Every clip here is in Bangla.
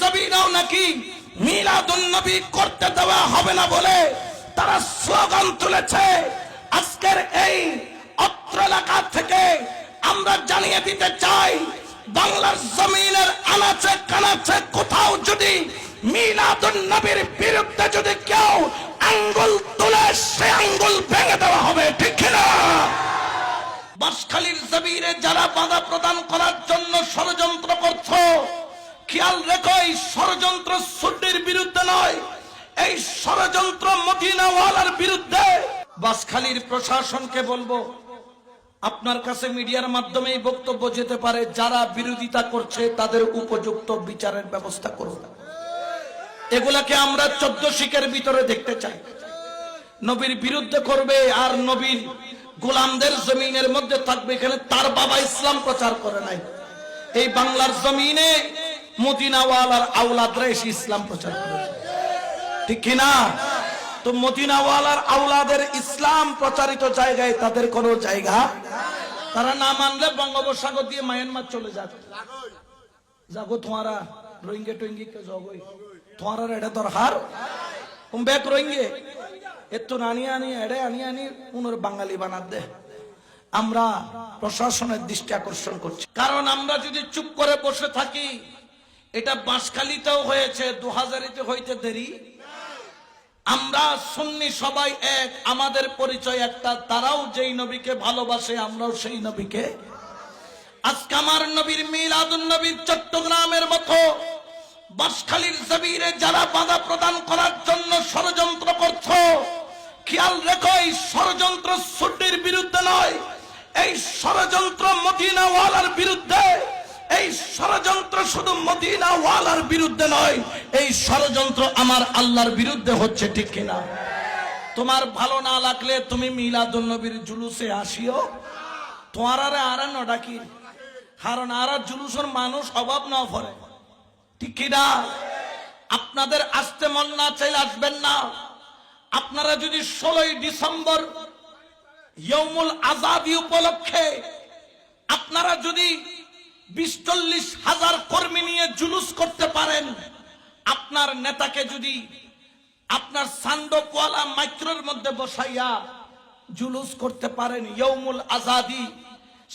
জমিনেও নাকি মিলাদুন নবী করতে দেওয়া হবে না বলে তারা স্লোগান তুলেছে। আজকের এই অত্র এলাকা থেকে আমরা জানিয়ে দিতে চাই, বাংলার জমিনের আনাচে কানাচে কোথাও যদি মিলাদুন নবীর বিরুদ্ধে যদি কেউ আঙ্গুল তুলে সে আঙ্গুল ভেঙে দেওয়া হবে, ঠিক কিনা? বাঁশখালীর জমিনে যারা বাধা প্রদান করার জন্য ষড়যন্ত্র করছো, খেয়াল রেখো এই ষড়যন্ত্র সুন্নির বিরুদ্ধে নয়, এই ষড়যন্ত্র মদিনাওয়ালার বিরুদ্ধে। বাঁশখালীর প্রশাসনকে বলবো, আপনার কাছে মিডিয়ার মাধ্যমে এই বক্তব্য যেতে পারে, যারা বিরোধিতা করছে তাদের উপযুক্ত বিচারের ব্যবস্থা করুন। এগুলাকে আমরা 14 শিখের ভিতরে দেখতে চাই। নবীর বিরুদ্ধে করবে আর নবীর গোলামদের জমিনের মধ্যে থাকবে, এখানে তার বাবা ইসলাম প্রচার করে নাই। এই বাংলার জমিনে মদিনাওয়ালার আওলাদরা এসে ইসলাম প্রচার করেছে, ঠিক কিনা? তো মদিনাওয়ালার আওলাদের ইসলাম প্রচারিত জায়গায় তাদের কোনো জায়গা, তারা না মানলে বঙ্গোপসাগর দিয়ে মায়ানমার চলে যাবে। যাগো তোমারা রোহিঙ্গা টোহিঙ্গি কে জগই তোমার এটা দরকার তুম ব্যাক রোহিঙ্গে এত আনি আনি এড়ে আনি আনি উনার বাঙালি বানাত দে। আমরা প্রশাসনের দৃষ্টি আকর্ষণ করছি, কারণ আমরা যদি চুপ করে বসে থাকি, এটা বাঁশখালীতেও হয়েছে, 2000-তে হইতে দেরি। আমরা সুন্নি সবাই এক, আমাদের পরিচয় একটা, তারাও যেই নবীকে ভালোবাসে আমরাও সেই নবীকে। আজকে আমার নবীর মিলাদুন নবীর চট্টগ্রামের মতো বাঁশখালীর জমিনে যারা বাধা প্রদান করার জন্য ষড়যন্ত্র করছো, খেয়াল রেখো এই ষড়যন্ত্র সুন্নির বিরুদ্ধে নয়, এই ষড়যন্ত্র মদিনাওয়ালার বিরুদ্ধে। এই ষড়যন্ত্র শুধু মদিনাওয়ালার বিরুদ্ধে নয়, এই ষড়যন্ত্র আমার আল্লাহর বিরুদ্ধে হচ্ছে, ঠিক কিনা? তোমার ভালো না লাগলে তুমি মিলাদুন নবীর জুলুসে আসিও, তোমার আর নডাকি, কারণ আর জুলুসের মানুষ অভাব না পড়ে, ঠিক কিনা? আপনাদের আসতে মন না চাইলে আসবেন না। আপনারা যদি 16ই ডিসেম্বর ইয়াউমুল আযাদি উপলক্ষে আপনারা যদি 20-40 হাজার কর্মী নিয়ে জুলুস করতে পারেন, আপনার নেতাকে যদি আপনার সান্ডকওয়ালা মাইক্রোর মধ্যে বসাইয়া জুলুস করতে পারেন ইয়াউমুল আযাদি,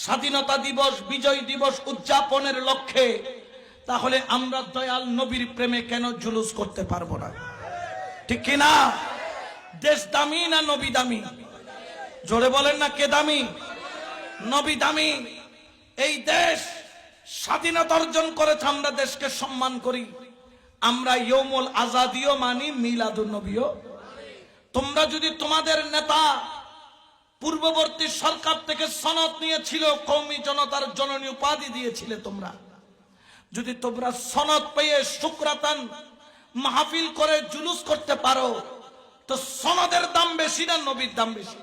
স্বাধীনতা দিবস, বিজয় দিবস উদযাপনের লক্ষ্যে, তাহলে আমরা দয়াল নবীর প্রেমে কেন জুলুস করতে পারবো না, ঠিক কিনা? দেশ দামি না নবী দামি? জোরে বলেন না, কে দামি? নবী দামি। এই দেশ স্বাধীনতা অর্জন করেছে, আমরা দেশকে সম্মান করি, আমরা ইয়াউমুল আযাদিও মানি, মিলাদুন নবীও। তোমরা যদি তোমাদের নেতা পূর্ববর্তী সরকার থেকে সনদ নিয়েছিল, কওমি জনতার জননী উপাধি দিয়েছিলে, তোমরা যদি তোমরা সনদ পেয়ে শুকরাতান মাহফিল করে জুলুস করতে পারো, তো সনদের দাম বেশি না নবীর দাম বেশি?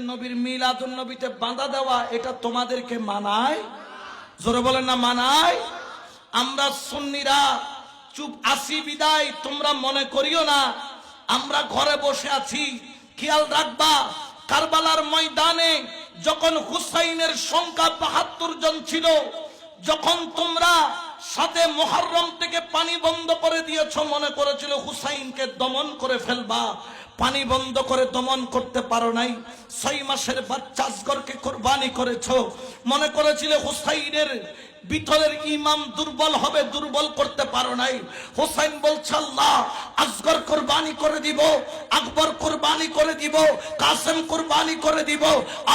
নবীর মিলাদুন নবীতে বাঁধা দেওয়া এটা তোমাদেরকে মানায়? জোরে বলেন না, মানায়? আমরা সুন্নিরা চুপ আসি বিদায় তোমরা মনে করিও না আমরা ঘরে বসে আছি। খেয়াল রাখবা, কারবালার ময়দানে যখন হুসাইনের সংখ্যা 72 জন ছিল, যখন তোমরা সাথে মুহররম থেকে পানি বন্ধ করে দিয়েছ, মনে করেছিল হুসাইনকে দমন করে ফেলবা, পানি বন্ধ করে দমন করতে পারো নাই। 6 মাসের বাচ্চা আসগরকে কুরবানি করেছো, মনে করেছিলে হুসাইনের ভিতরের ইমাম দুর্বল হবে, দুর্বল করতে পারো নাই। হুসাইন বলছে আল্লাহ আসগর কুরবানি করে দিব, আকবর কুরবানি করে দিব, কাসেম কুরবানি করে দিব,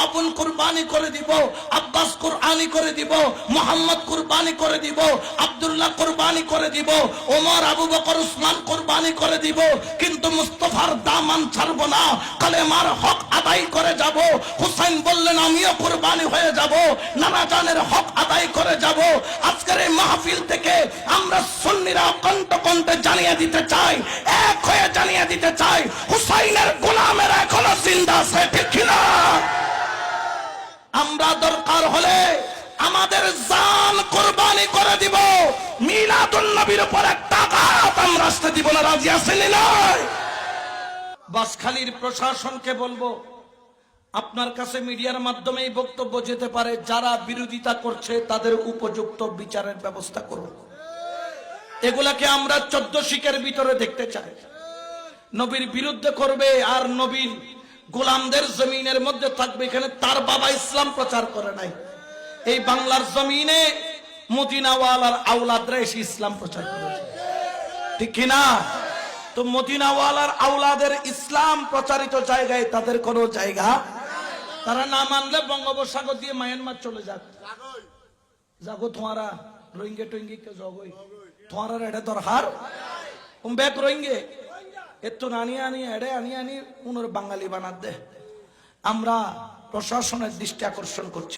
আবুল কুরবানি করে দিব, আব্বাস কুরবানি করে দিব, মুহাম্মদ কুরবানি করে দিব, আব্দুল্লাহ কুরবানি করে দিব, ওমর, আবু বকর, উসমান কুরবানি করে দিব, কিন্তু মুস্তাফার দামান ছাড়ব না, কালেমার হক আদায় করে যাব। হুসাইন বললেন আমিও কুরবানি হয়ে যাব, নানা জানের হক আদায় করে যাব। আজকের এই মাহফিল থেকে আমরা সুন্নিরা কণ্ঠ কণ্ঠে জানিয়ে দিতে চাই, এক হয়ে জানিয়ে দিতে চাই, হুসাইনের গোলামেরা এখনো জিন্দা আছে, ঠিক কিনা? আমরা দরকার হলে আমাদের জান কুরবানি করে দিব, মিলাদুন নবীর উপর একটা আঘাত আমরা আসতে দিব না। রাজি আছেন না? বাঁশখালীর প্রশাসনকে বলবো, আপনার কাছে মিডিয়ার মাধ্যমে এই বক্তব্য যেতে পারে, যারা বিরোধিতা করছে তাদের উপযুক্ত বিচারের ব্যবস্থা করুন। এগুলাকে আমরা 14 শিকের ভিতরে দেখতে চাই। নবীর বিরুদ্ধে করবে আর নবীর গোলামদের জমিনের মধ্যে থাকবে, এখানে তার বাবা ইসলাম প্রচার করে নাই। এই বাংলার জমিনে মদিনাওয়ালার আওলাদরা এসে ইসলাম প্রচার করেছে, ঠিক কিনা? তো মদিনাওয়ালার আওলাদের ইসলাম প্রচারিত জায়গায় তাদের কোনো জায়গা, তারা না মানলে বঙ্গোপসাগর দিয়ে মায়ানমার চলে যাক, যাগো তোমারা রোহিঙ্গা টোহিঙ্গি কে জগই তোমারা এটা দরকার ব্যাক রোহিঙ্গে এত আনিয়ে আনিয়ে এড়ে আনিয়ে আনি উনোর বাঙালি বানাত দে। আমরা প্রশাসনের দৃষ্টি আকর্ষণ করছি।